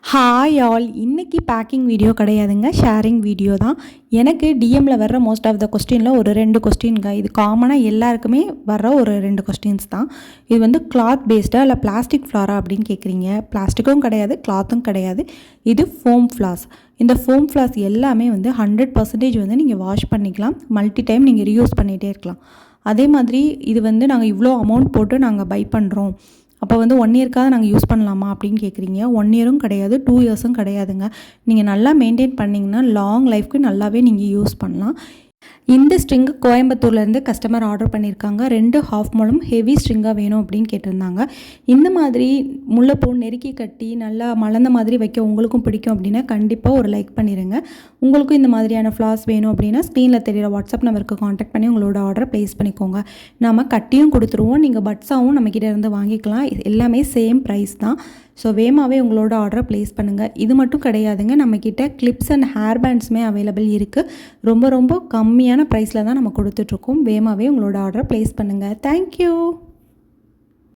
Hi all, இன்றைக்கி packing video கிடையாதுங்க, sharing video தான். எனக்கு டிஎம்மில் வர்ற மோஸ்ட் ஆஃப் த கொஸ்டினில் ஒரு 2 கொஸ்டின்ங்க. இது காமனாக எல்லாருக்குமே வர்ற ஒரு 2 கொஸ்டின்ஸ் தான். இது வந்து கிளாத் பேஸ்டாக இல்லை பிளாஸ்டிக் ஃப்ளாரா அப்படின்னு கேட்குறீங்க. பிளாஸ்டிக்கும் கிடையாது, கிளாத்தும் கிடையாது. இது ஃபோம் ஃப்ளாஸ். இந்த ஃபோம் ஃப்ளாஸ் எல்லாமே வந்து 100% வந்து நீங்கள் வாஷ் பண்ணிக்கலாம். மல்டி டைம் நீங்கள் ரீயூஸ் பண்ணிகிட்டே இருக்கலாம். அதே மாதிரி இது வந்து நாங்கள் இவ்வளோ அமௌண்ட் போட்டு நாங்கள் பை பண்ணுறோம், அப்போ வந்து 1 இயர்க்காக நாங்கள் யூஸ் பண்ணலாமா அப்படின்னு கேட்குறீங்க. 1 இயரும் கிடையாது, 2 இயர்ஸும் கிடையாதுங்க. நீங்கள் நல்லா மெயின்டைன் பண்ணிங்கன்னா லாங் லைஃப்க்கு நல்லாவே நீங்கள் யூஸ் பண்ணலாம். இந்த ஸ்ட்ரிங்கு கோயம்புத்தூர்லேருந்து கஸ்டமர் ஆர்டர் பண்ணியிருக்காங்க. 2 ஹாஃப் மூலம் ஹெவி ஸ்ட்ரிங்காக வேணும் அப்படின்னு கேட்டிருந்தாங்க. இந்த மாதிரி முல்லைப்பூ நெருக்கி கட்டி நல்லா மலர்ந்த மாதிரி வைக்க உங்களுக்கும் பிடிக்கும் அப்படின்னா கண்டிப்பாக ஒரு லைக் பண்ணிடுங்க. உங்களுக்கும் இந்த மாதிரியான ஃப்ளாஸ் வேணும் அப்படின்னா ஸ்க்ரீனில் தெரியிற வாட்ஸ்அப் நம்பருக்கு காண்டாக்ட் பண்ணி உங்களோட ஆர்டரை ப்ளேஸ் பண்ணிக்கோங்க. நம்ம கட்டியும் கொடுத்துருவோம், நீங்கள் பட்ஸாகவும் நம்மக்கிட்ட இருந்து வாங்கிக்கலாம். எல்லாமே சேம் ப்ரைஸ் தான். ஸோ வேகமாகவே உங்களோட ஆர்டரை ப்ளேஸ் பண்ணுங்கள். இது மட்டும் கிடையாதுங்க, நம்மக்கிட்ட கிளிப்ஸ் அண்ட் ஹேர் பேண்ட்ஸுமே அவைலபிள் இருக்குது. ரொம்ப ரொம்ப கம்மியான ப்ரைஸில் தான் நம்ம கொடுத்துட்ருக்கோம். வேகமாகவே உங்களோட ஆர்டரை ப்ளேஸ் பண்ணுங்கள். தேங்க்யூ.